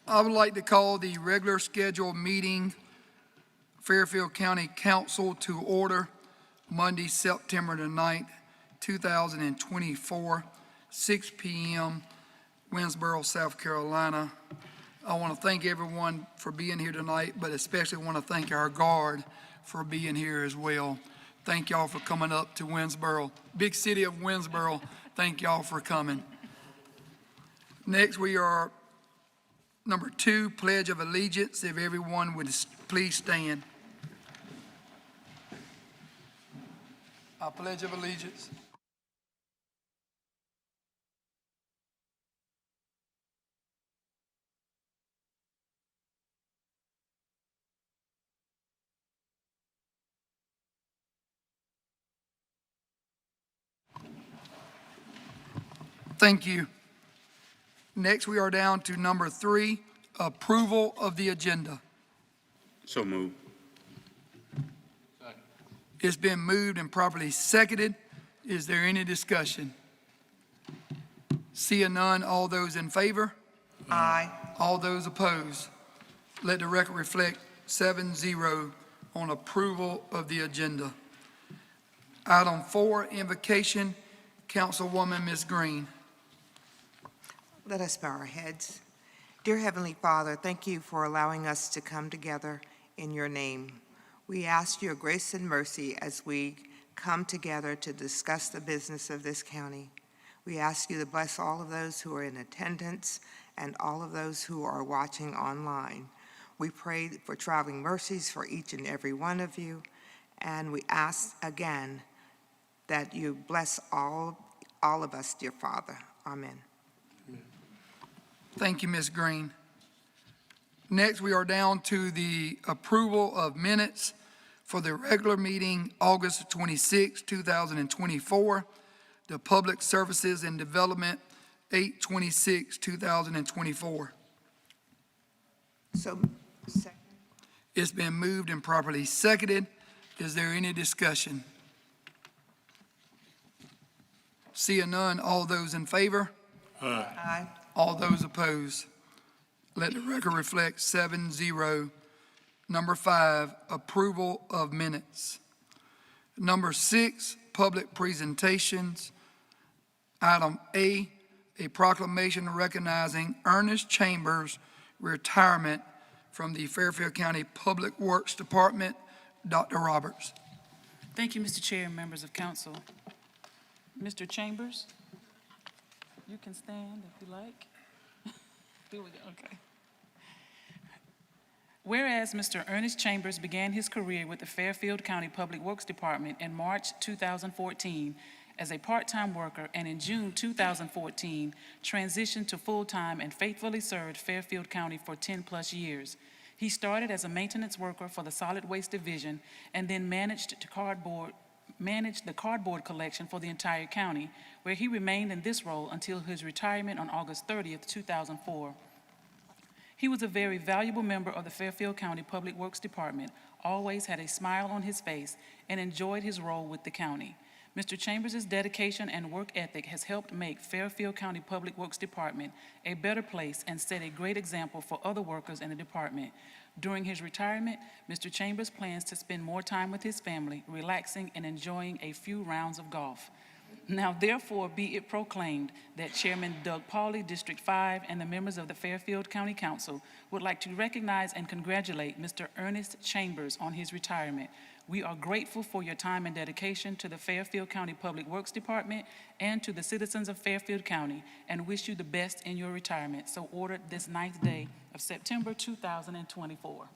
I would like to call the regular scheduled meeting, Fairfield County Council, to order Monday, September the 9th, 2024, 6 p.m., Winsboro, South Carolina. I want to thank everyone for being here tonight, but especially want to thank our guard for being here as well. Thank y'all for coming up to Winsboro, big city of Winsboro. Thank y'all for coming. Next, we are number 2, Pledge of Allegiance. If everyone would please stand. I pledge of allegiance. Thank you. Next, we are down to number 3, approval of the agenda. So moved. It's been moved and properly seconded. Is there any discussion? Seeing none, all those in favor? Aye. All those opposed? Let the record reflect 7-0 on approval of the agenda. Item 4, invocation, Councilwoman Ms. Green. Let us bow our heads. Dear Heavenly Father, thank you for allowing us to come together in your name. We ask your grace and mercy as we come together to discuss the business of this county. We ask you to bless all of those who are in attendance and all of those who are watching online. We pray for traveling mercies for each and every one of you, and we ask again that you bless all of us, dear Father. Amen. Thank you, Ms. Green. Next, we are down to the approval of minutes for the regular meeting, August 26, 2024, the Public Services and Development, 8/26/2024. So, second. It's been moved and properly seconded. Is there any discussion? Seeing none, all those in favor? Aye. All those opposed? Let the record reflect 7-0. Number 5, approval of minutes. Number 6, public presentations. Item A proclamation recognizing Ernest Chambers' retirement from the Fairfield County Public Works Department. Dr. Roberts. Thank you, Mr. Chair and members of council. Mr. Chambers, you can stand if you like. Here we go, okay. Whereas Mr. Ernest Chambers began his career with the Fairfield County Public Works Department in March 2014 as a part-time worker, and in June 2014 transitioned to full-time and faithfully served Fairfield County for 10+ years. He started as a maintenance worker for the Solid Waste Division and then managed the cardboard collection for the entire county, where he remained in this role until his retirement on August 30th, 2004. He was a very valuable member of the Fairfield County Public Works Department, always had a smile on his face, and enjoyed his role with the county. Mr. Chambers' dedication and work ethic has helped make Fairfield County Public Works Department a better place and set a great example for other workers in the department. During his retirement, Mr. Chambers plans to spend more time with his family, relaxing and enjoying a few rounds of golf. Now, therefore, be it proclaimed that Chairman Doug Pauley, District 5, and the members of the Fairfield County Council would like to recognize and congratulate Mr. Ernest Chambers on his retirement. We are grateful for your time and dedication to the Fairfield County Public Works Department and to the citizens of Fairfield County, and wish you the best in your retirement. So ordered this 9th day of September 2024.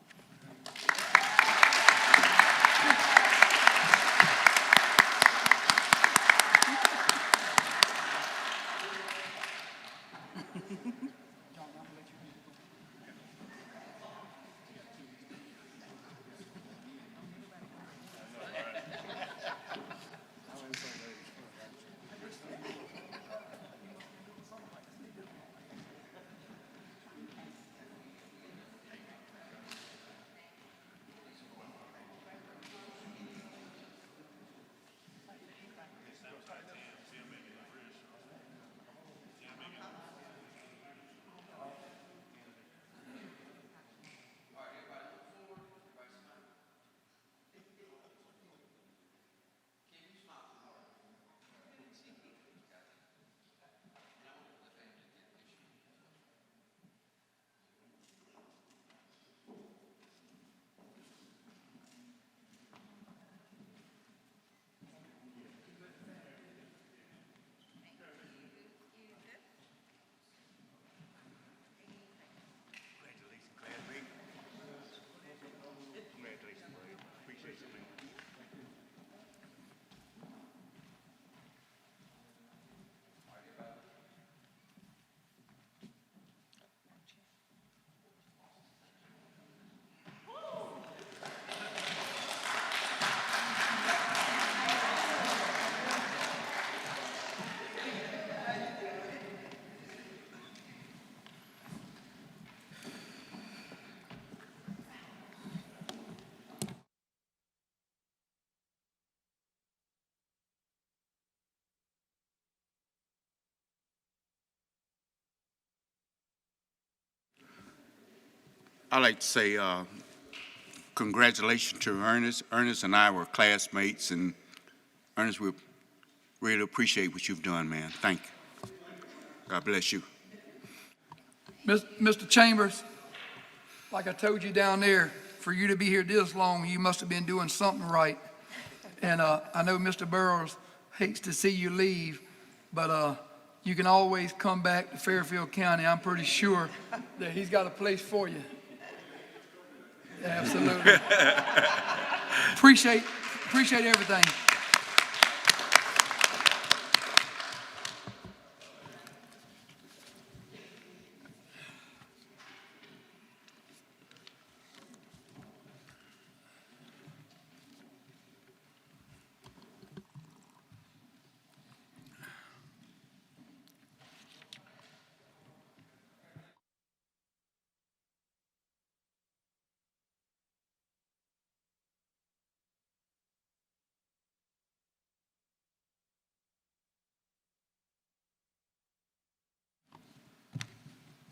I'd like to say congratulations to Ernest. Ernest and I were classmates, and Ernest, we really appreciate what you've done, man. Thank you. God bless you. Mr. Chambers, like I told you down there, for you to be here this long, you must have been doing something right. And I know Mr. Burrows hates to see you leave, but you can always come back to Fairfield County. I'm pretty sure that he's got a place for you. Absolutely. Appreciate everything.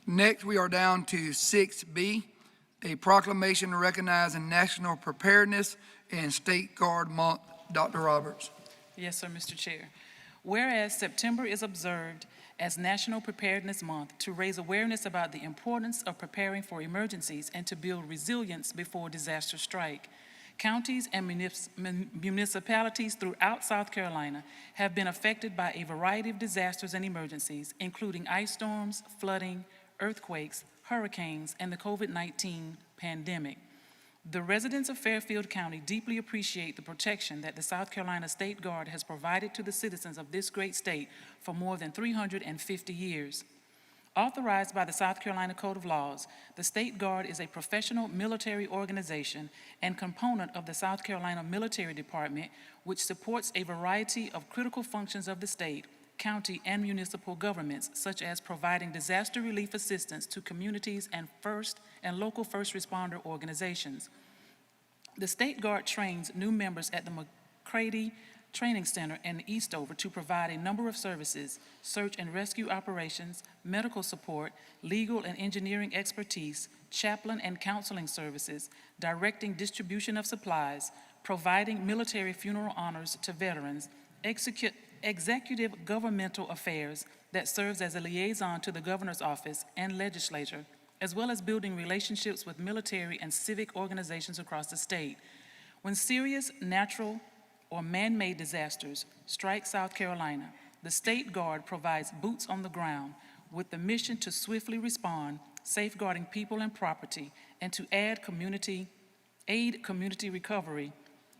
Next, we are down to 6B, a proclamation recognizing National Preparedness and State Guard Month. Dr. Roberts. Yes, sir, Mr. Chair. Whereas September is observed as National Preparedness Month to raise awareness about the importance of preparing for emergencies and to build resilience before disasters strike. Counties and municipalities throughout South Carolina have been affected by a variety of disasters and emergencies, including ice storms, flooding, earthquakes, hurricanes, and the COVID-19 pandemic. The residents of Fairfield County deeply appreciate the protection that the South Carolina State Guard has provided to the citizens of this great state for more than 350 years. Authorized by the South Carolina Code of Laws, the State Guard is a professional military organization and component of the South Carolina Military Department, which supports a variety of critical functions of the state, county, and municipal governments, such as providing disaster relief assistance to communities and local first responder organizations. The State Guard trains new members at the McCready Training Center in Eastover to provide a number of services: search and rescue operations, medical support, legal and engineering expertise, chaplain and counseling services, directing distribution of supplies, providing military funeral honors to veterans, executive governmental affairs that serves as a liaison to the governor's office and legislature, as well as building relationships with military and civic organizations across the state. When serious natural or man-made disasters strike South Carolina, the State Guard provides boots on the ground with the mission to swiftly respond, safeguarding people and property, and to aid community recovery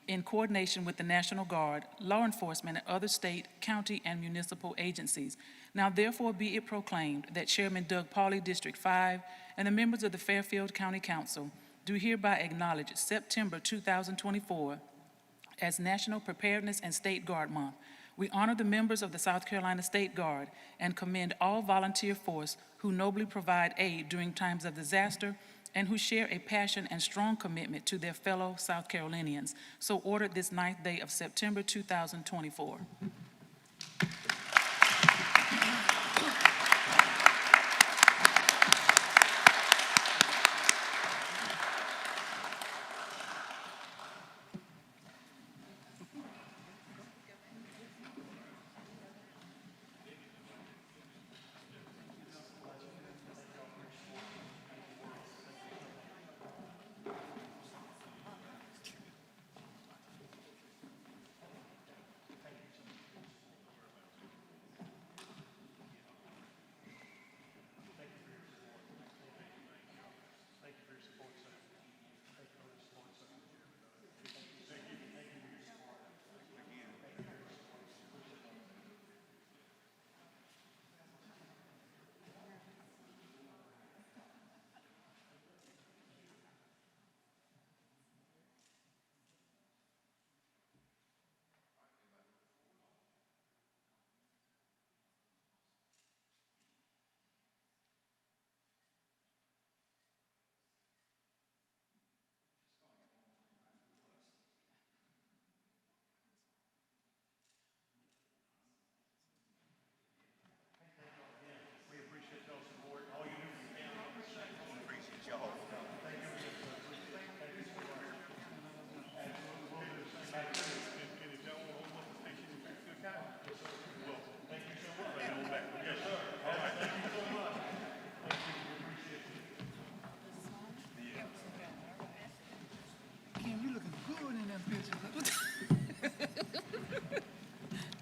in coordination with the National Guard, law enforcement, and other state, county, and municipal agencies. Now therefore be it proclaimed that Chairman Doug Pauley, District 5, and the members of the Fairfield County Council do hereby acknowledge September 2024 as National Preparedness and State Guard Month. We honor the members of the South Carolina State Guard and commend all volunteer force who nobly provide aid during times of disaster and who share a passion and strong commitment to their fellow South Carolinians. So ordered this 9th day of September 2024.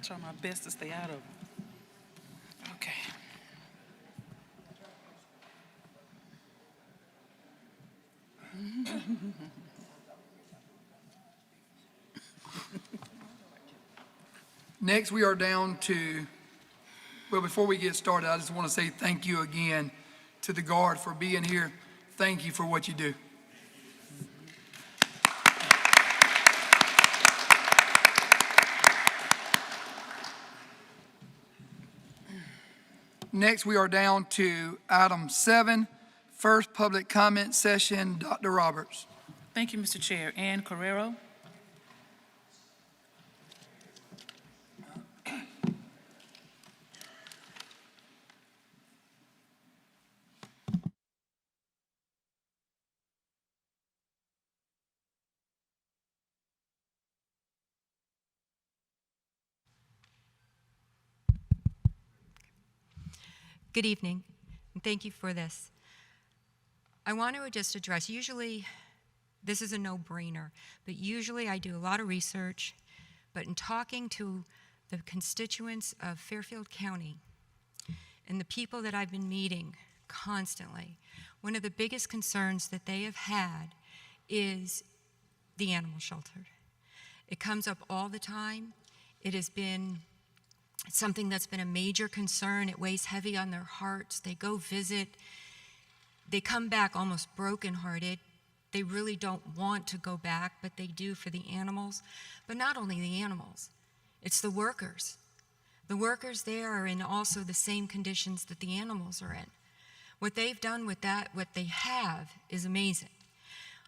try my best to stay out of them. Okay. Next, we are down to, well, before we get started, I just want to say thank you again to the Guard for being here. Thank you for what you do. Next, we are down to item 7, first public comment session. Dr. Roberts. Thank you, Mr. Chair. Ann Carrero. Good evening, and thank you for this. I want to just address, usually this is a no-brainer, but usually I do a lot of research, but in talking to the constituents of Fairfield County and the people that I've been meeting constantly, one of the biggest concerns that they have had is the animal shelter. It comes up all the time. It has been something that's been a major concern. It weighs heavy on their hearts. They go visit. They come back almost brokenhearted. They really don't want to go back, but they do for the animals. But not only the animals, it's the workers. The workers there are in also the same conditions that the animals are in. What they've done with that, what they have, is amazing.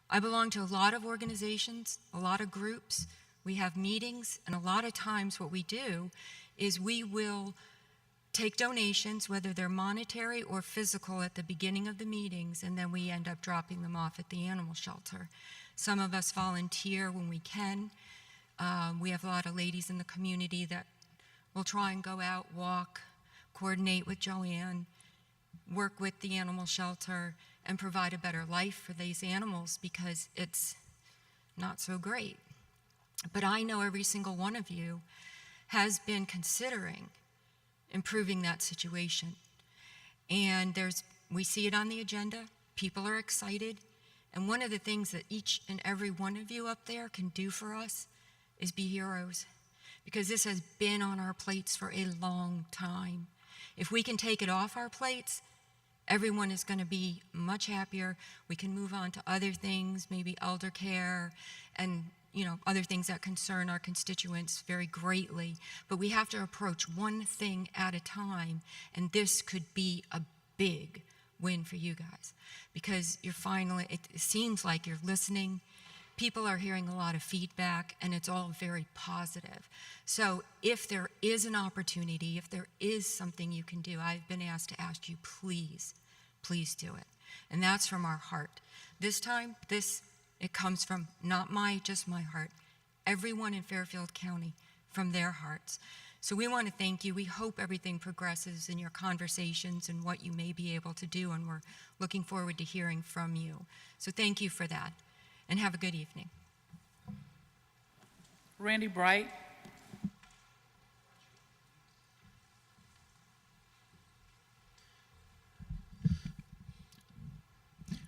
I belong to a lot of organizations, a lot of groups. We have meetings, and a lot of times what we do is we will take donations, whether they're monetary or physical, at the beginning of the meetings, and then we end up dropping them off at the animal shelter. Some of us volunteer when we can. We have a lot of ladies in the community that will try and go out, walk, coordinate with Joanne, work with the animal shelter, and provide a better life for these animals because it's not so great. But I know every single one of you has been considering improving that situation. And we see it on the agenda. People are excited. And one of the things that each and every one of you up there can do for us is be heroes, because this has been on our plates for a long time. If we can take it off our plates, everyone is going to be much happier. We can move on to other things, maybe elder care and other things that concern our constituents very greatly. But we have to approach one thing at a time, and this could be a big win for you guys, because it seems like you're listening. People are hearing a lot of feedback, and it's all very positive. So if there is an opportunity, if there is something you can do, I've been asked to ask you, please do it. And that's from our heart. This time, it comes from not just my heart, everyone in Fairfield County, from their hearts. So we want to thank you. We hope everything progresses in your conversations and what you may be able to do, and we're looking forward to hearing from you. So thank you for that, and have a good evening. Randy Bright.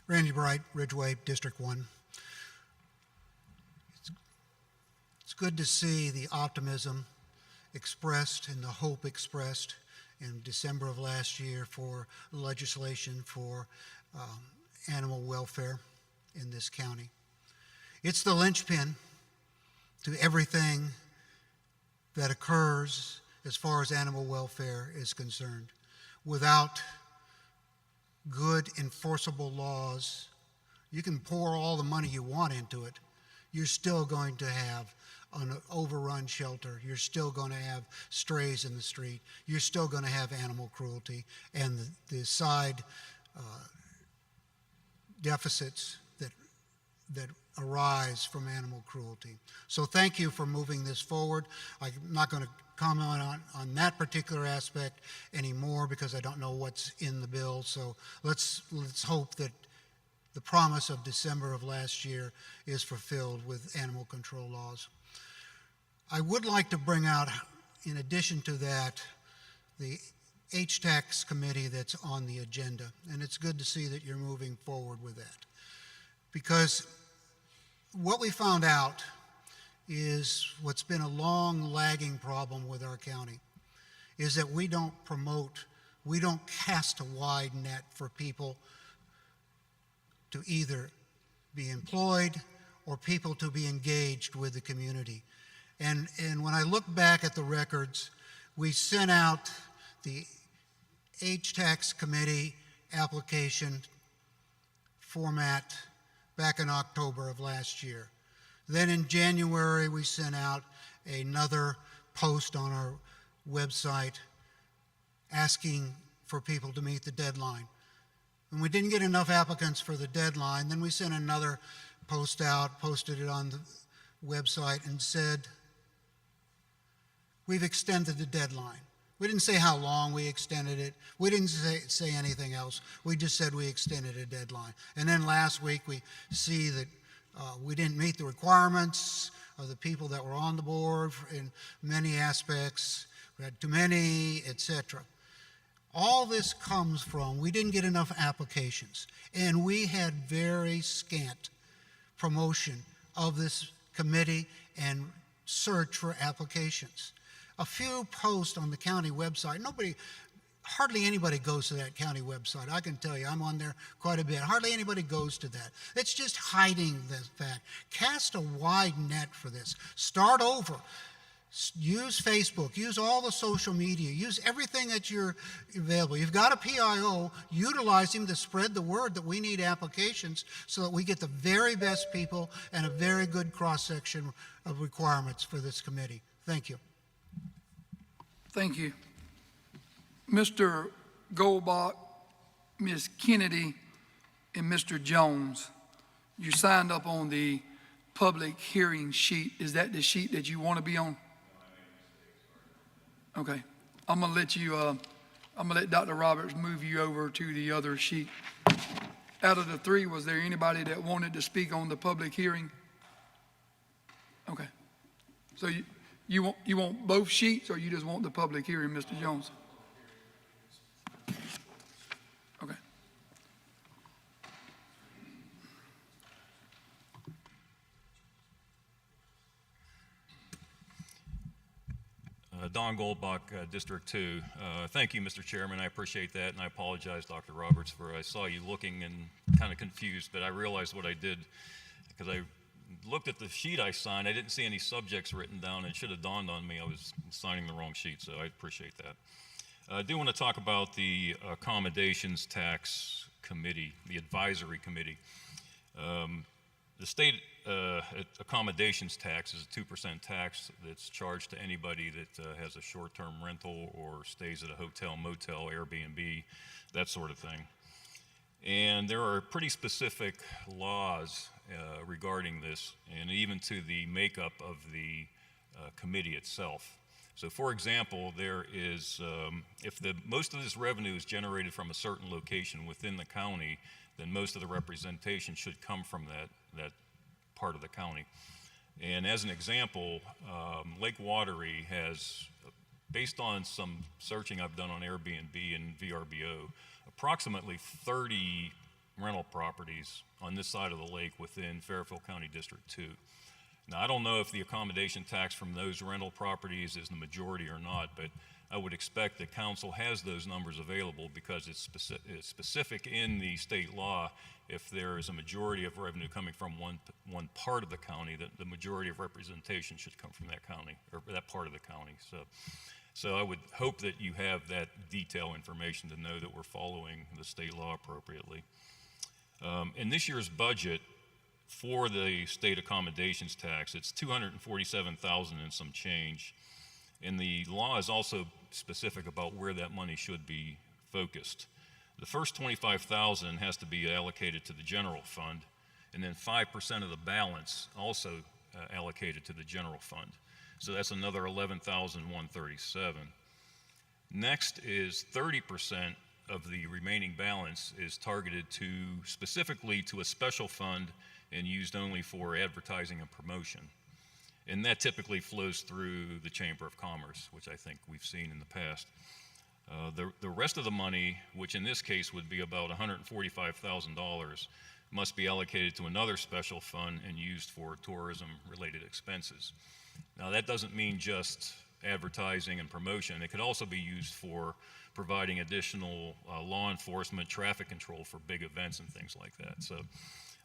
Randy Bright, Ridgeway, District 1. It's good to see the optimism expressed and the hope expressed in December of last year for legislation for animal welfare in this county. It's the linchpin to everything that occurs as far as animal welfare is concerned. Without good enforceable laws, you can pour all the money you want into it, you're still going to have an overrun shelter, you're still going to have strays in the street, you're still going to have animal cruelty and the side deficits that arise from animal cruelty. So thank you for moving this forward. I'm not going to comment on that particular aspect anymore because I don't know what's in the bill. So let's hope that the promise of December of last year is fulfilled with animal control laws. I would like to bring out in addition to that, the HTAX committee that's on the agenda. And it's good to see that you're moving forward with that. Because what we found out is what's been a long lagging problem with our county is that we don't cast a wide net for people to either be employed or people to be engaged with the community. And when I look back at the records, we sent out the HTAX committee application format back in October of last year. Then in January, we sent out another post on our website asking for people to meet the deadline. When we didn't get enough applicants for the deadline, then we sent another post out, posted it on the website, and said, we've extended the deadline. We didn't say how long we extended it. We didn't say anything else. We just said we extended a deadline. And then last week we see that we didn't meet the requirements of the people that were on the board in many aspects. We had too many, etc. All this comes from we didn't get enough applications, and we had very scant promotion of this committee and search for applications. A few posts on the county website. Hardly anybody goes to that county website. I can tell you, I'm on there quite a bit. Hardly anybody goes to that. It's just hiding the fact. Cast a wide net for this. Start over. Use Facebook. Use all the social media. Use everything that you're available. You've got a PIO. Utilize him to spread the word that we need applications so that we get the very best people and a very good cross-section of requirements for this committee. Thank you. Thank you. Mr. Goldbach, Ms. Kennedy, and Mr. Jones, you signed up on the public hearing sheet. Is that the sheet that you want to be on? Okay. I'm going to let Dr. Roberts move you over to the other sheet. Out of the three, was there anybody that wanted to speak on the public hearing? Okay. So you want both sheets, or you just want the public hearing, Mr. Jones? Okay. Don Goldbach, District 2. Thank you, Mr. Chairman. I appreciate that, and I apologize, Dr. Roberts, for I saw you looking and kind of confused, but I realized what I did because I looked at the sheet I signed. I didn't see any subjects written down. It should have dawned on me I was signing the wrong sheet, so I appreciate that. I do want to talk about the Accommodations Tax Committee, the Advisory Committee. The state accommodations tax is a 2% tax that's charged to anybody that has a short-term rental or stays at a hotel, motel, Airbnb, that sort of thing. And there are pretty specific laws regarding this, and even to the makeup of the committee itself. So for example, there is, if most of this revenue is generated from a certain location within the county, then most of the representation should come from that part of the county. And as an example, Lake Wateree has, based on some searching I've done on Airbnb and VRBO, approximately 30 rental properties on this side of the lake within Fairfield County District 2. Now, I don't know if the accommodation tax from those rental properties is the majority or not, but I would expect that council has those numbers available because it's specific in the state law. If there is a majority of revenue coming from one part of the county, that the majority of representation should come from that county or that part of the county. So I would hope that you have that detail information to know that we're following the state law appropriately. In this year's budget for the state accommodations tax, it's $247,000 and some change. And the law is also specific about where that money should be focused. The first $25,000 has to be allocated to the general fund, and then 5% of the balance also allocated to the general fund. So that's another $11,137. Next is 30% of the remaining balance is targeted specifically to a special fund and used only for advertising and promotion. And that typically flows through the Chamber of Commerce, which I think we've seen in the past. The rest of the money, which in this case would be about $145,000, must be allocated to another special fund and used for tourism-related expenses. Now, that doesn't mean just advertising and promotion. It could also be used for providing additional law enforcement, traffic control for big events and things like that. So,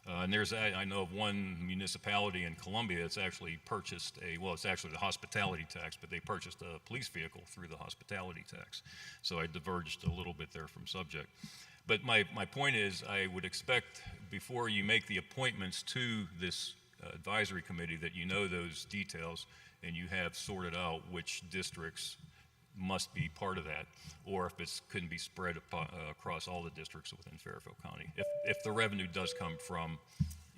and I know of one municipality in Columbia that's actually purchased it's actually the hospitality tax, but they purchased a police vehicle through the hospitality tax. So I diverged a little bit there from subject. But my point is, I would expect before you make the appointments to this advisory committee that you know those details and you have sorted out which districts must be part of that, or if it can be spread across all the districts within Fairfield County, if the revenue does come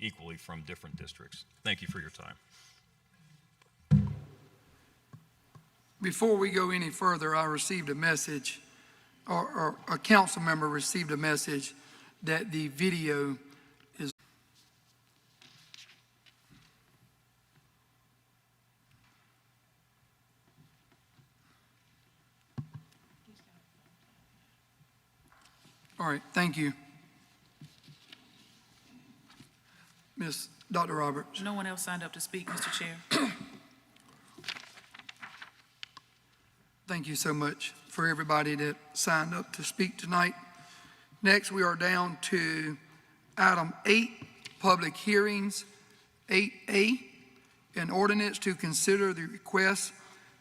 equally from different districts. Thank you for your time. Before we go any further, I received a message, or a council member received a message that the video is. All right, thank you. Dr. Roberts. No one else signed up to speak, Mr. Chair. Thank you so much for everybody that signed up to speak tonight. Next, we are down to item 8, public hearings. 8A, an ordinance to consider the request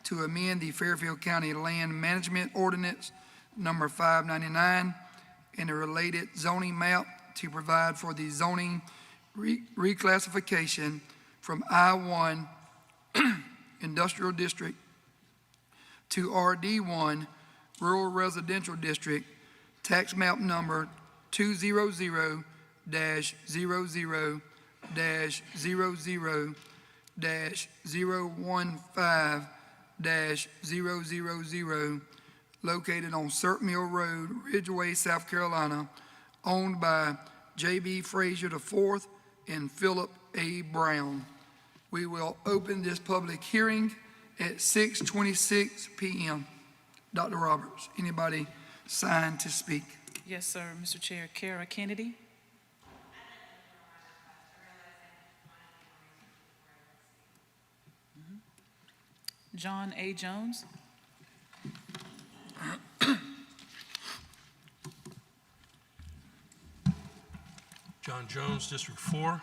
to amend the Fairfield County Land Management Ordinance number 599 and a related zoning map to provide for the zoning reclassification from I-1 Industrial District to RD1 Rural Residential District, tax map number 200-00-000-015-000, located on Cert Mill Road, Ridgeway, South Carolina, owned by J.B. Frazier IV and Philip A. Brown. We will open this public hearing at 6:26 p.m. Dr. Roberts, anybody signed to speak? Yes, sir, Mr. Chair. Kara Kennedy. John A. Jones. John Jones, District 4,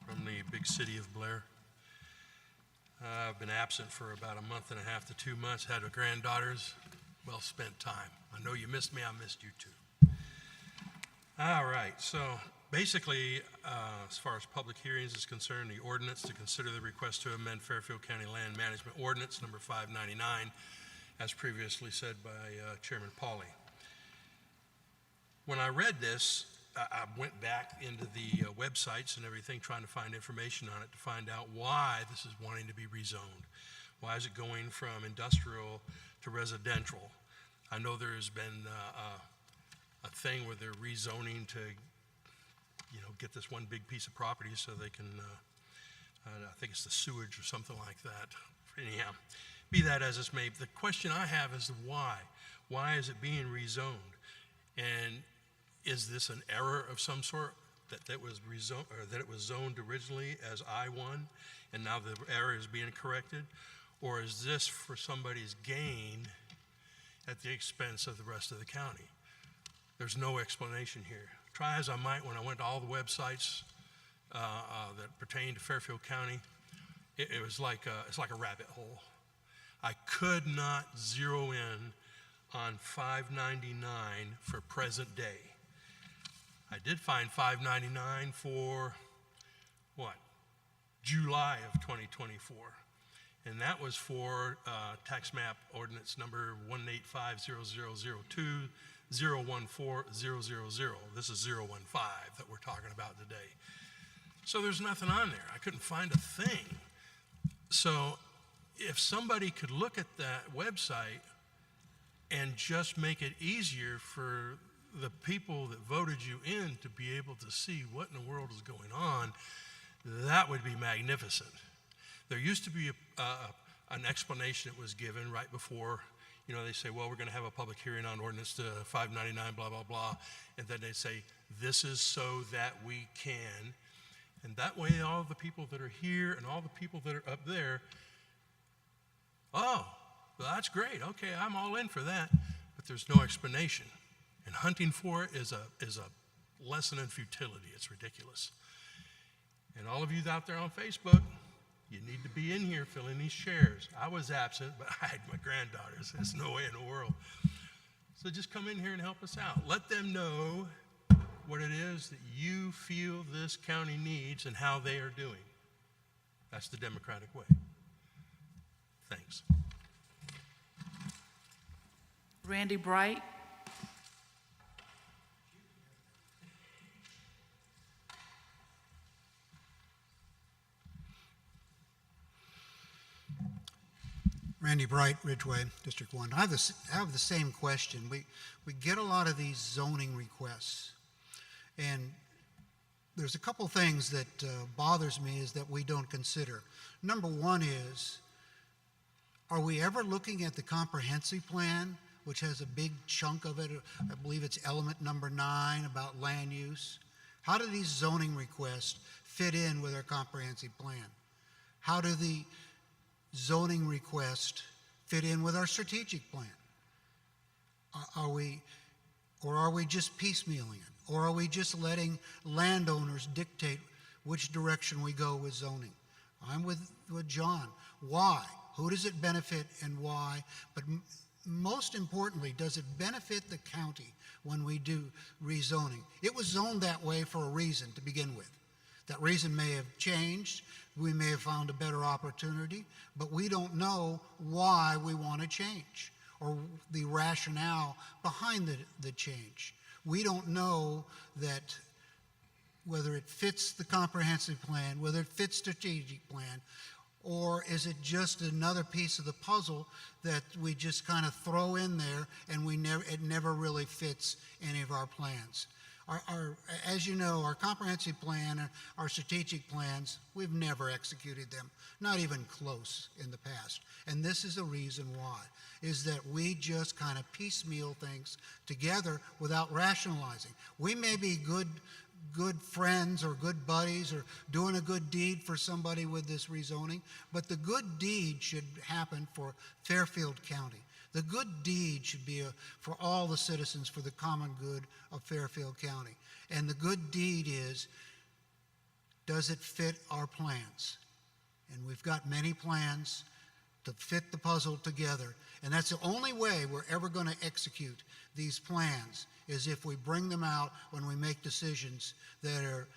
from the big city of Blair. I've been absent for about a month and a half to 2 months, had granddaughters, well spent time. I know you missed me, I missed you too. All right, so basically, as far as public hearings is concerned, the ordinance to consider the request to amend Fairfield County Land Management Ordinance number 599, as previously said by Chairman Pauly. When I read this, I went back into the websites and everything, trying to find information on it to find out why this is wanting to be rezoned. Why is it going from industrial to residential? I know there's been a thing where they're rezoning to, get this one big piece of property so they can, I think it's the sewage or something like that. Anyhow, be that as it may, the question I have is why? Why is it being rezoned? And is this an error of some sort that was rezoned, or that it was zoned originally as I-1 and now the error is being corrected? Or is this for somebody's gain at the expense of the rest of the county? There's no explanation here. Try as I might, when I went to all the websites that pertain to Fairfield County, it was it's like a rabbit hole. I could not zero in on 599 for present day. I did find 599 for, July of 2024. And that was for tax map ordinance number 1850002-014000. This is 015 that we're talking about today. So there's nothing on there. I couldn't find a thing. So if somebody could look at that website and just make it easier for the people that voted you in to be able to see what in the world is going on, that would be magnificent. There used to be an explanation that was given right before, they say, well, we're going to have a public hearing on ordinance to 599, blah, blah, blah. And then they say, this is so that we can. And that way, all the people that are here and all the people that are up there, oh, well, that's great. Okay, I'm all in for that. But there's no explanation. And hunting for it is a lesson in futility. It's ridiculous. And all of you out there on Facebook, you need to be in here filling these chairs. I was absent, but I had my granddaughters. There's no way in the world. So just come in here and help us out. Let them know what it is that you feel this county needs and how they are doing. That's the democratic way. Thanks. Randy Bright. Randy Bright, Ridgeway, District 1. I have the same question. We get a lot of these zoning requests, and there's a couple things that bothers me is that we don't consider. Number one is, are we ever looking at the comprehensive plan, which has a big chunk of it? I believe it's element number 9 about land use. How do these zoning requests fit in with our comprehensive plan? How do the zoning request fit in with our strategic plan? Are we just piecemealing it? Or are we just letting landowners dictate which direction we go with zoning? I'm with John. Why? Who does it benefit and why? But most importantly, does it benefit the county when we do rezoning? It was zoned that way for a reason to begin with. That reason may have changed. We may have found a better opportunity, but we don't know why we want to change or the rationale behind the change. We don't know that whether it fits the comprehensive plan, whether it fits strategic plan, or is it just another piece of the puzzle that we just kind of throw in there and it never really fits any of our plans. As you know, our comprehensive plan, our strategic plans, we've never executed them, not even close in the past. And this is the reason why, is that we just kind of piecemeal things together without rationalizing. We may be good friends or good buddies or doing a good deed for somebody with this rezoning, but the good deed should happen for Fairfield County. The good deed should be for all the citizens, for the common good of Fairfield County. And the good deed is, does it fit our plans? And we've got many plans to fit the puzzle together. And that's the only way we're ever going to execute these plans, is if we bring them out when we make decisions that are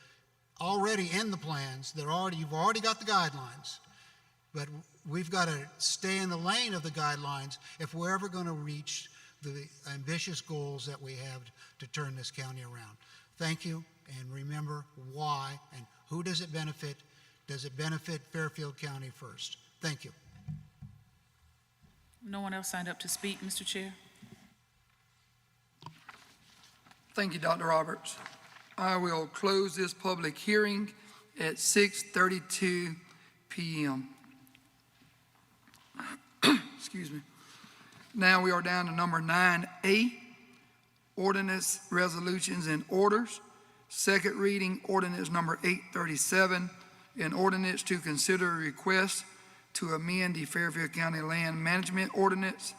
already in the plans, you've already got the guidelines. But we've got to stay in the lane of the guidelines if we're ever going to reach the ambitious goals that we have to turn this county around. Thank you, and remember why and who does it benefit? Does it benefit Fairfield County first? Thank you. No one else signed up to speak, Mr. Chair. Thank you, Dr. Roberts. I will close this public hearing at 6:32 p.m. Excuse me. Now we are down to number 9A, ordinance, resolutions, and orders. Second reading, ordinance number 837, an ordinance to consider a request to amend the Fairfield County Land Management Ordinance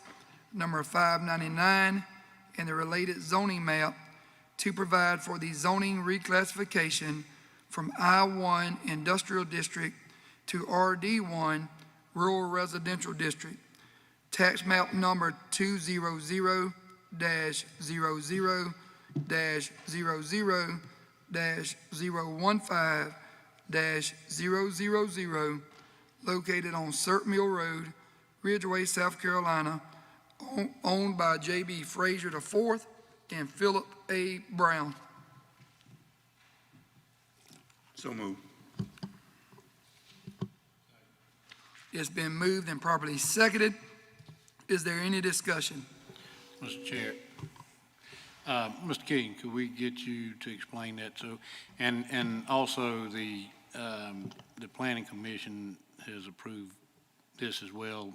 number 599 and the related zoning map to provide for the zoning reclassification from I-1 Industrial District to RD1 Rural Residential District, tax map number 200-00-00-015-000, located on Cert Mill Road, Ridgeway, South Carolina, owned by J.B. Frazier IV and Philip A. Brown. So moved. It's been moved and properly seconded. Is there any discussion? Mr. Chair, Mr. King, could we get you to explain that? So, and also the Planning Commission has approved this as well.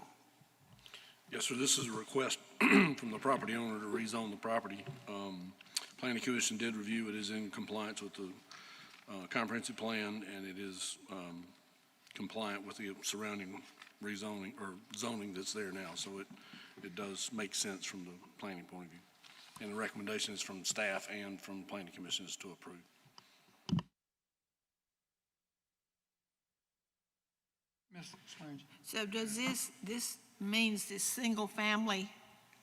Yes, sir, this is a request from the property owner to rezone the property. Planning Commission did review, it is in compliance with the comprehensive plan, and it is compliant with the surrounding rezoning or zoning that's there now, so it does make sense from the planning point of view. And the recommendation is from staff and from the Planning Commission is to approve. Ms. Swearingen. So does this means this single family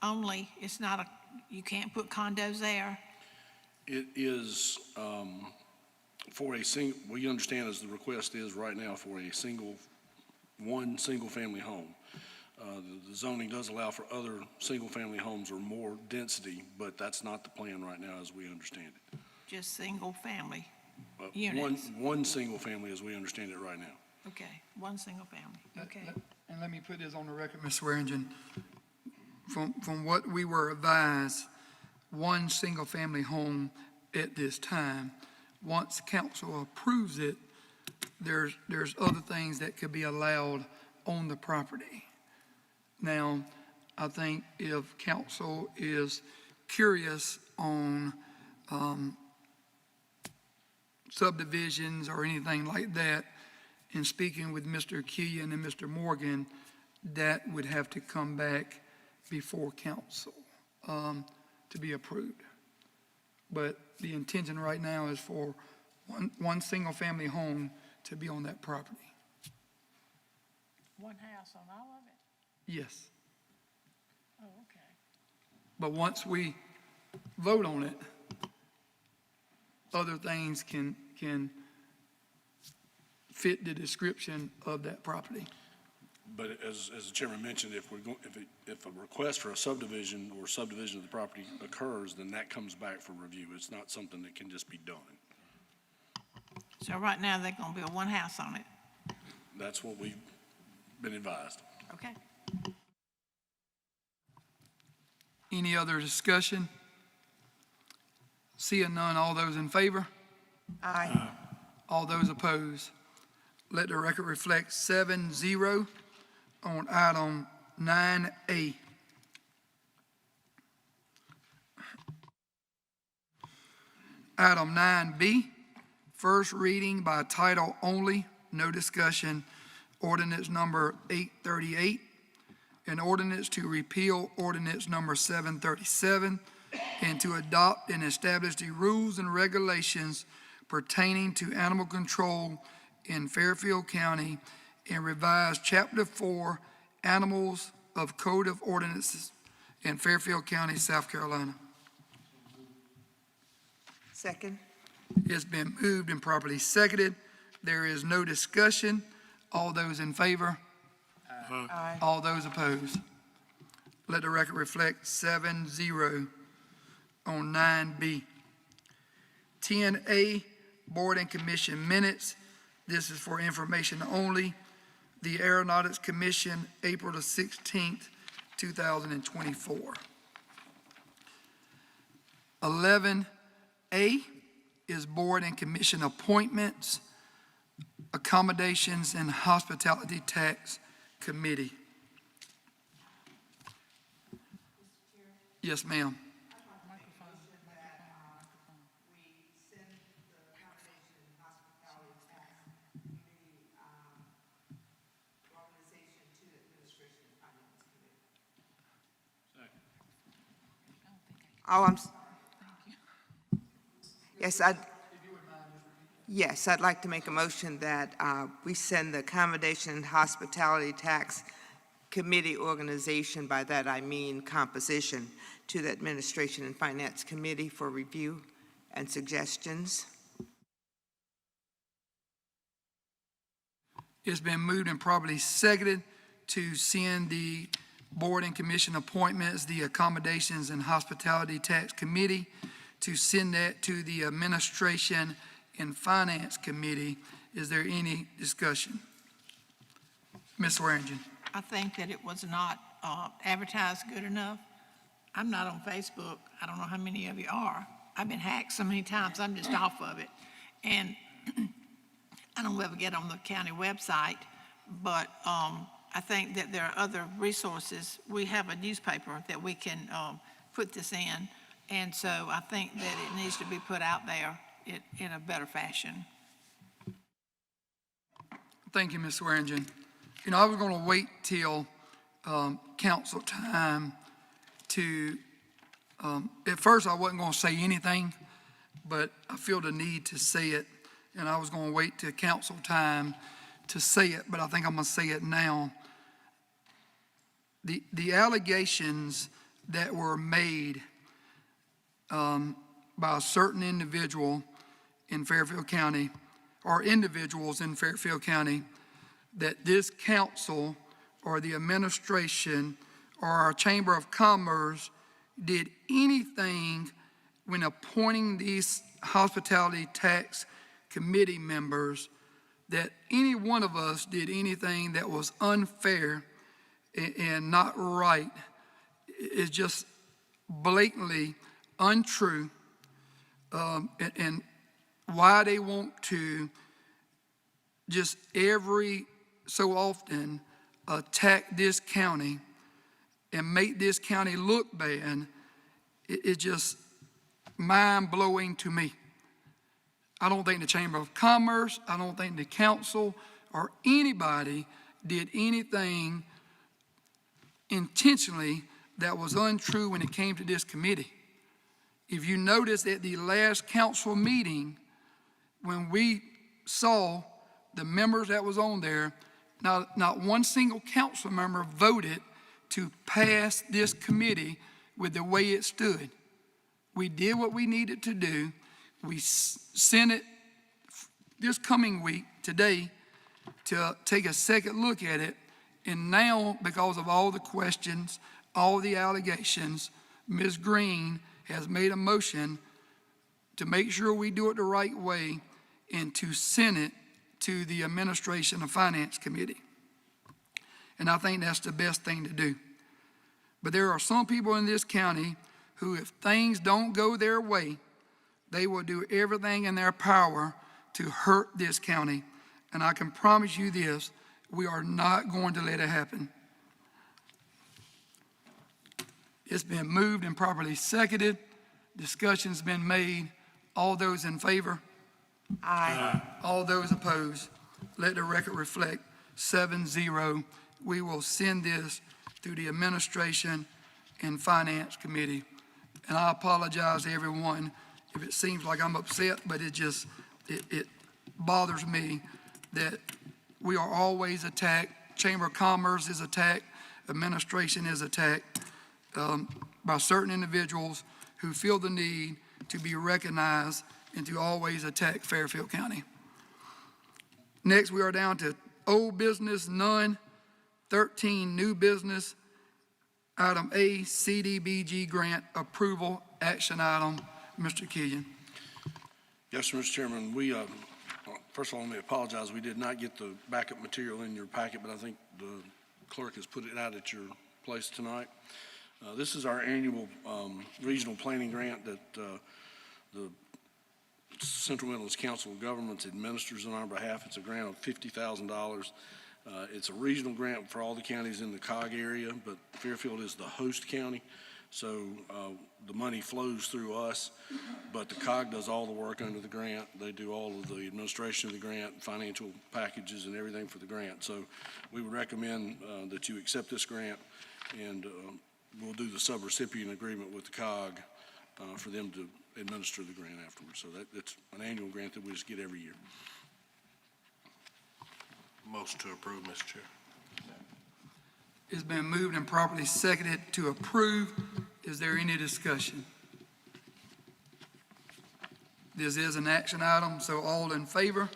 only? It's not you can't put condos there? It is for a single, we understand as the request is right now for one single-family home. The zoning does allow for other single-family homes or more density, but that's not the plan right now as we understand it. Just single family But units? one single family as we understand it right now. Okay, one single family, okay. And let me put this on the record, Ms. Swearingen. From what we were advised, one single-family home at this time. Once council approves it, there's other things that could be allowed on the property. Now, I think if council is curious on subdivisions or anything like that, in speaking with Mr. Keegan and Mr. Morgan, that would have to come back before council to be approved. But the intention right now is for one single-family home to be on that property. One house on all of it? Yes. Oh, okay. But once we vote on it, other things can fit the description of that property. But as the chairman mentioned, if a request for a subdivision or subdivision of the property occurs, then that comes back for review. It's not something that can just be done. So right now, they're gonna build one house on it? That's what we've been advised. Okay. Any other discussion? Seeing none, all those in favor? Aye. All those opposed? Let the record reflect 7-0 on item 9A. Item 9B, first reading by title only, no discussion, ordinance number 838, an ordinance to repeal ordinance number 737 and to adopt and establish the rules and regulations pertaining to animal control in Fairfield County and revise Chapter 4 Animals of Code of Ordinances in Fairfield County, South Carolina. Second. It's been moved and properly seconded. There is no discussion. All those in favor? Aye. All those opposed? Let the record reflect 7-0 on 9B. 10A, Board and Commission minutes. This is for information only. The Aeronautics Commission, April the 16th, 2024. 11A is Board and Commission appointments, Accommodations and Hospitality Tax Committee. Yes, ma'am. Yes, I'd like to make a motion that we send the Accommodation and Hospitality Tax Committee organization, by that I mean composition, to the Administration and Finance Committee for review and suggestions. It's been moved and properly seconded to send the Board and Commission appointments, the Accommodations and Hospitality Tax Committee, to send that to the Administration and Finance Committee. Is there any discussion? Ms. Swearingen. I think that it was not advertised good enough. I'm not on Facebook. I don't know how many of you are. I've been hacked so many times, I'm just off of it. And I don't ever get on the county website, but I think that there are other resources. We have a newspaper that we can put this in, and so I think that it needs to be put out there in a better fashion. Thank you, Ms. Swearingen. You know, I was going to wait till council time to, at first I wasn't going to say anything, but I feel the need to say it, and I was going to wait till council time to say it, but I think I'm going to say it now. The allegations that were made by a certain individual in Fairfield County, or individuals in Fairfield County, that this council or the administration or our Chamber of Commerce did anything when appointing these hospitality tax committee members, that any one of us did anything that was unfair and not right, is just blatantly untrue. And why they want to just every so often attack this county and make this county look bad, it's just mind-blowing to me. I don't think the Chamber of Commerce, I don't think the council or anybody did anything intentionally that was untrue when it came to this committee. If you notice at the last council meeting, when we saw the members that was on there, not one single council member voted to pass this committee with the way it stood. We did what we needed to do. We sent it this coming week, today, to take a second look at it. And now, because of all the questions, all the allegations, Ms. Green has made a motion to make sure we do it the right way and to send it to the Administration and Finance Committee. And I think that's the best thing to do. But there are some people in this county who, if things don't go their way, they will do everything in their power to hurt this county. And I can promise you this, we are not going to let it happen. It's been moved and properly seconded. Discussion's been made. All those in favor? Aye. All those opposed? Let the record reflect 7-0. We will send this through the Administration and Finance Committee. And I apologize to everyone if it seems like I'm upset, but it bothers me that we are always attacked. Chamber of Commerce is attacked. Administration is attacked by certain individuals who feel the need to be recognized and to always attack Fairfield County. Next, we are down to old business, none. 13, new business. Item A, CDBG grant approval, action item. Mr. Killian. Yes, sir, Mr. Chairman. We, first of all, let me apologize. We did not get the backup material in your packet, but I think the clerk has put it out at your place tonight. This is our annual regional planning grant that the Central Midlands Council of Governments administers on our behalf. It's a grant of $50,000. It's a regional grant for all the counties in the COG area, but Fairfield is the host county. So the money flows through us, but the COG does all the work under the grant. They do all of the administration of the grant, financial packages and everything for the grant. So we would recommend that you accept this grant, and we'll do the subrecipient agreement with the COG for them to administer the grant afterwards. So it's an annual grant that we just get every year. Motion to approve, Mr. Chair. It's been moved and properly seconded to approve. Is there any discussion? This is an action item, so all in favor?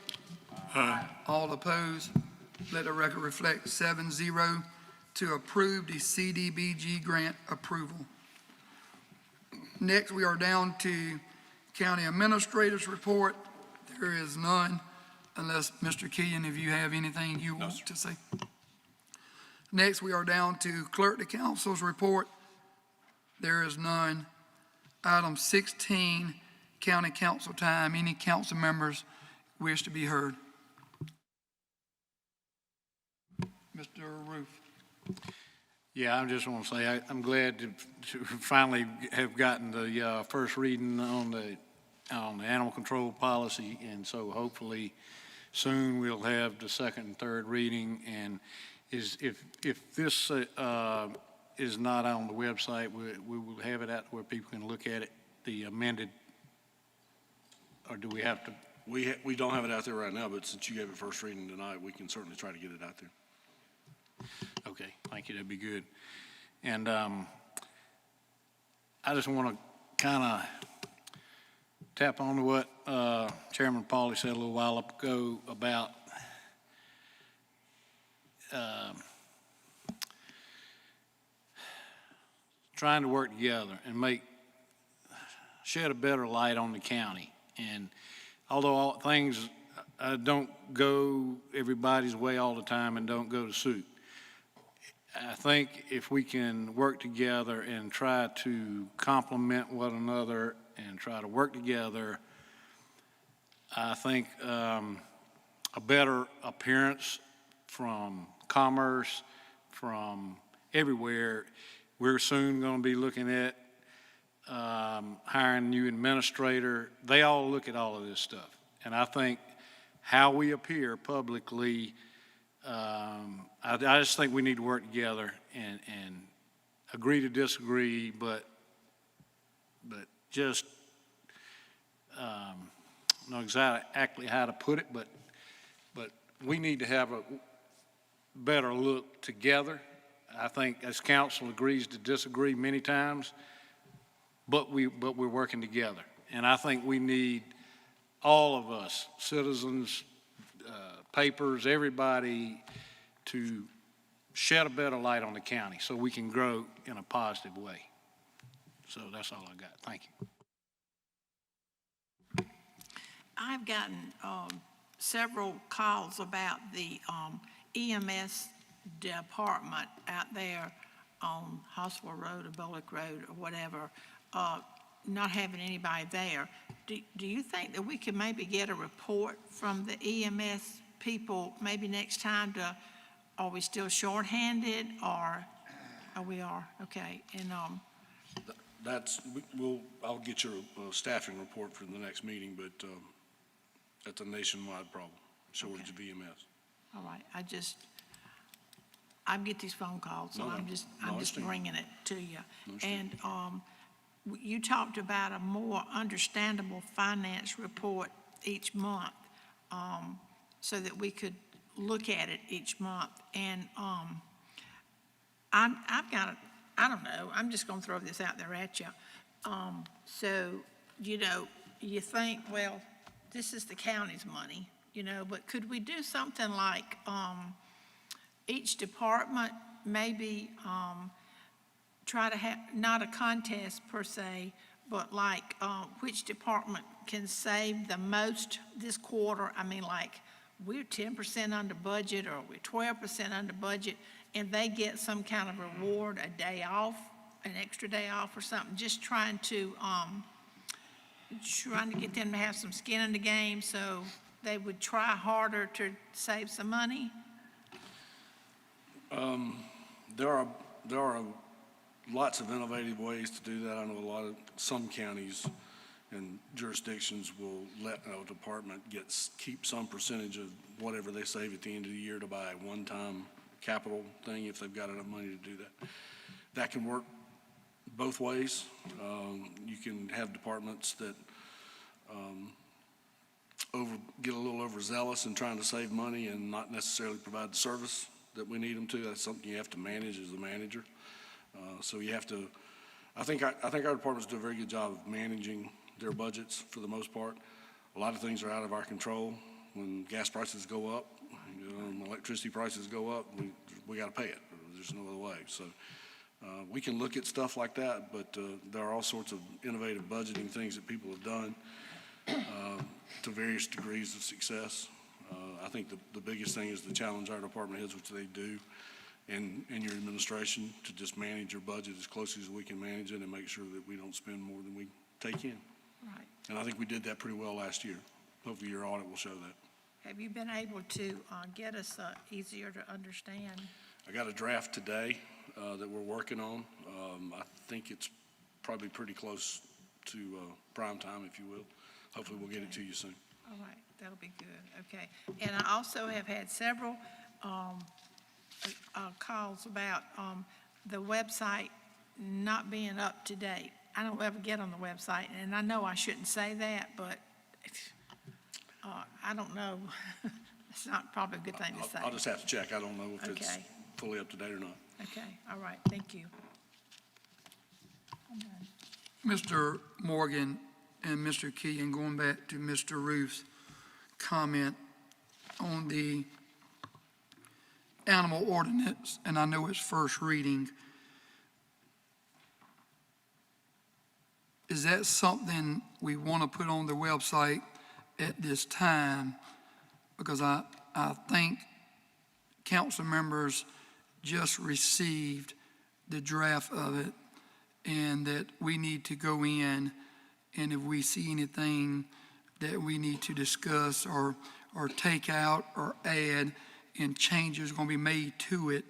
Aye. All opposed? Let the record reflect 7-0 to approve the CDBG grant approval. Next, we are down to County Administrator's report. There is none, unless, Mr. Killian, if you have anything you want to say. Next, we are down to Clerk to Council's report. There is none. Item 16, County Council time. Any council members wish to be heard? Mr. Roof. Yeah, I just want to say I'm glad to finally have gotten the first reading on the animal control policy, and so hopefully soon we'll have the second and third reading. And if this is not on the website, we will have it out where people can look at it, the amended, or do we have to? We don't have it out there right now, but since you gave it first reading tonight, we can certainly try to get it out there. Okay, thank you, that'd be good. And I just want to kind of tap on to what Chairman Pauly said a little while ago about trying to work together and shed a better light on the county. And although all things don't go everybody's way all the time and don't go to suit, I think if we can work together and try to complement one another and try to work together, I think a better appearance from commerce, from everywhere. We're soon going to be looking at hiring a new administrator. They all look at all of this stuff. And I think how we appear publicly, I just think we need to work together and agree to disagree, but just know exactly how to put it, but we need to have a better look together. I think as council agrees to disagree many times, but we're working together. And I think we need all of us, citizens, papers, everybody, to shed a better light on the county so we can grow in a positive way. So that's all I got. Thank you. I've gotten several calls about the EMS department out there on Hospital Road or Bullock Road or whatever, not having anybody there. Do you think that we could maybe get a report from the EMS people maybe next time are we still shorthanded or we are? Okay. And I'll get your staffing report for the next meeting, but that's a nationwide problem, shortage of EMS. all right. I get these phone calls, so I'm just bringing it to you. And you talked about a more understandable finance report each month, so that we could look at it each month. And I've got I don't know, I'm just gonna throw this out there at you. So, you think, well, this is the county's money, but could we do something like, each department maybe try to have, not a contest per se, but like which department can save the most this quarter? I mean, like we're 10% under budget or we're 12% under budget, and they get some kind of reward, a day off, an extra day off or something, just trying to get them to have some skin in the game so they would try harder to save some money? There are lots of innovative ways to do that. I know some counties and jurisdictions will let a department keep some percentage of whatever they save at the end of the year to buy a one-time capital thing if they've got enough money to do that. That can work both ways. You can have departments that get a little overzealous in trying to save money and not necessarily provide the service that we need them to. That's something you have to manage as a manager. So you have to, I think our departments do a very good job of managing their budgets for the most part. A lot of things are out of our control. When gas prices go up, when electricity prices go up, we got to pay it. There's no other way. So we can look at stuff like that, but there are all sorts of innovative budgeting things that people have done to various degrees of success. I think the biggest thing is to challenge our department heads, which they do, and your administration, to just manage your budget as closely as we can manage it and make sure that we don't spend more than we take in. Right. And I think we did that pretty well last year. Hopefully your audit will show that. Have you been able to get us easier to understand? I got a draft today that we're working on. I think it's probably pretty close to prime time, if you will. Hopefully, we'll get it to you soon. All right, that'll be good, okay. And I also have had several calls about the website not being up to date. I don't ever get on the website, and I know I shouldn't say that, but I don't know. It's not probably a good thing to say. I'll just have to check. I don't know if it's Okay. fully up to date or not. Okay, all right, thank you. I'm done. Mr. Morgan and Mr. Key, and going back to Mr. Ruth's comment on the animal ordinance, and I know it's first reading, is that something we want to put on the website at this time? Because I think council members just received the draft of it, and that we need to go in, and if we see anything that we need to discuss or take out or add, and changes going to be made to it,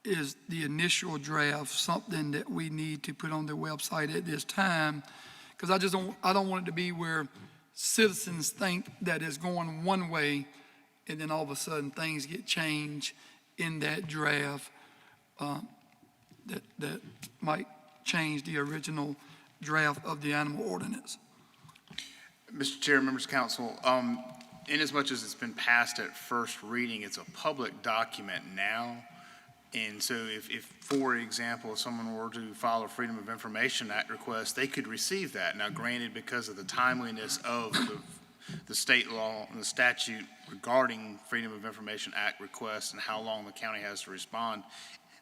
is the initial draft something that we need to put on the website at this time? Because I don't want it to be where citizens think that it's going one way, and then all of a sudden things get changed in that draft that might change the original draft of the animal ordinance. Mr. Chair, members of council, inasmuch as it's been passed at first reading, it's a public document now. And so if, for example, if someone were to file a Freedom of Information Act request, they could receive that. Now, granted, because of the timeliness of the state law and the statute regarding Freedom of Information Act requests and how long the county has to respond,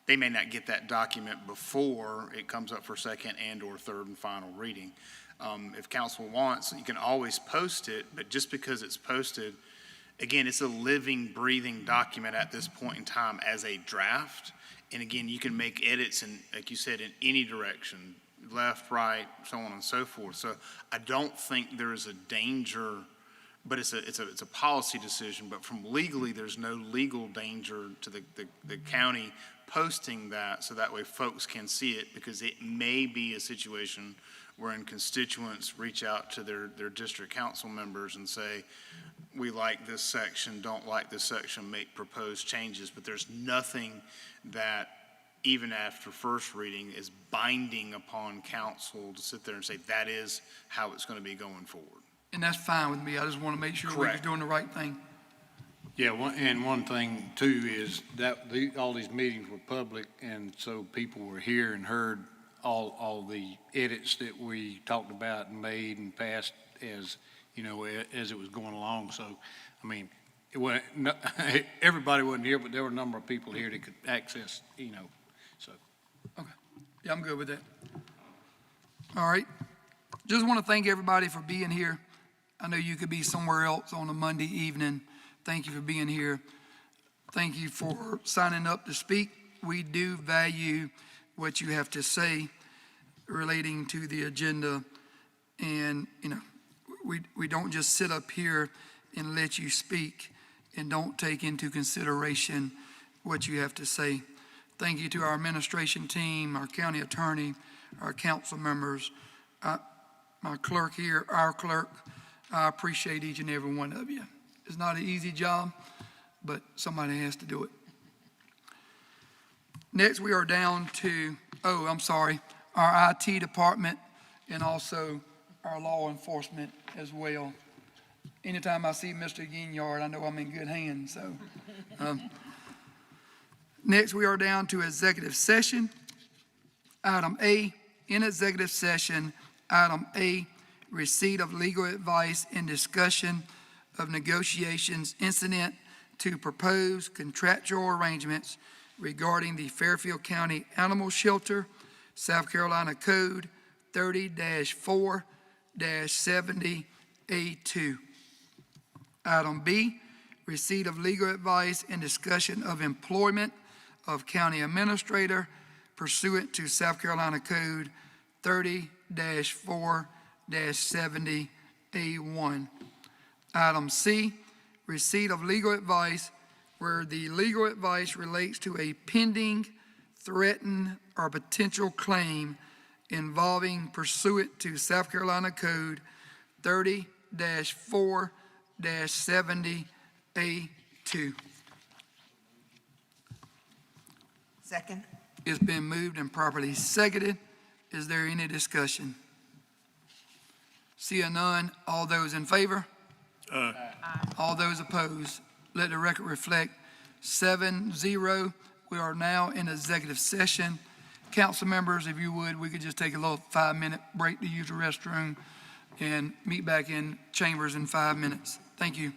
they may not get that document before it comes up for second and or third and final reading. If council wants, you can always post it, but just because it's posted, again, it's a living, breathing document at this point in time as a draft. And again, you can make edits in, like you said, in any direction, left, right, so on and so forth. So I don't think there is a danger, but it's a policy decision. But from legally, there's no legal danger to the county posting that, so that way folks can see it, because it may be a situation wherein constituents reach out to their district council members and say, we like this section, don't like this section, make proposed changes. But there's nothing that, even after first reading, is binding upon council to sit there and say that is how it's going to be going forward. And that's fine with me. I just want to make sure we're Correct. doing the right thing. Yeah, and one thing too is that all these meetings were public, and so people were here and heard all the edits that we talked about and made and passed as, you know, as it was going along. So, I mean, everybody wasn't here, but there were a number of people here that could access, you know, so. Okay. Yeah, I'm good with that. All right. Just want to thank everybody for being here. I know you could be somewhere else on a Monday evening. Thank you for being here. Thank you for signing up to speak. We do value what you have to say relating to the agenda. And, you know, we don't just sit up here and let you speak and don't take into consideration what you have to say. Thank you to our administration team, our county attorney, our council members, my clerk here, our clerk. I appreciate each and every one of you. It's not an easy job, but somebody has to do it. Next, we are down to, our IT department and also our law enforcement as well. Anytime I see Mr. Guignard, I know I'm in good hands. So, next, we are down to executive session. Item A, in executive session, item A, receipt of legal advice and discussion of negotiations incident to propose contractual arrangements regarding the Fairfield County Animal Shelter, South Carolina Code 30-4-70A2. Item B, receipt of legal advice and discussion of employment of county administrator pursuant to South Carolina Code 30-4-70A1. Item C, receipt of legal advice where the legal advice relates to a pending, threatened, or potential claim involving pursuant to South Carolina Code 30-4-70A2. Second. It's been moved and properly seconded. Is there any discussion? Seeing none, all those in favor? All those opposed? Let the record reflect 7-0. We are now in executive session. Council members, if you would, we could just take a little 5-minute break to use the restroom and meet back in chambers in 5 minutes. Thank you.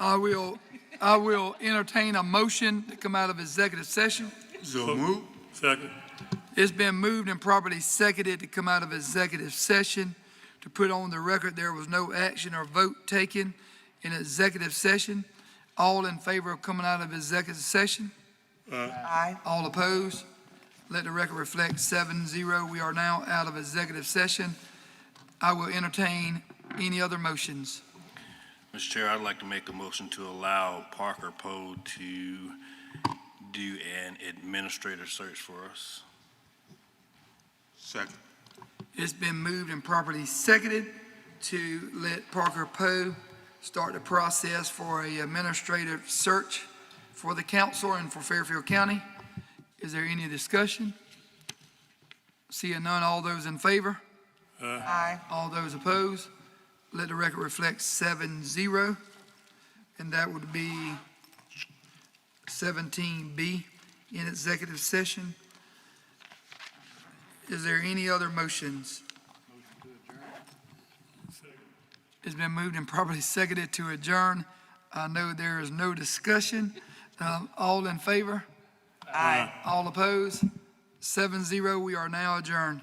I will entertain a motion to come out of executive session. So move. Second. It's been moved and properly seconded to come out of executive session. To put on the record, there was no action or vote taken in executive session. All in favor of coming out of executive session? Aye. All opposed? Let the record reflect 7-0. We are now out of executive session. I will entertain any other motions. Mr. Chair, I'd like to make a motion to allow Parker Poe to do an administrator search for us. Second. It's been moved and properly seconded to let Parker Poe start the process for a administrative search for the council and for Fairfield County. Is there any discussion? Seeing none, all those in favor? Aye. All those opposed? Let the record reflect 7-0, and that would be 17B in executive session. Is there any other motions? It's been moved and properly seconded to adjourn. I know there is no discussion. All in favor? Aye. All opposed? 7-0, we are now adjourned.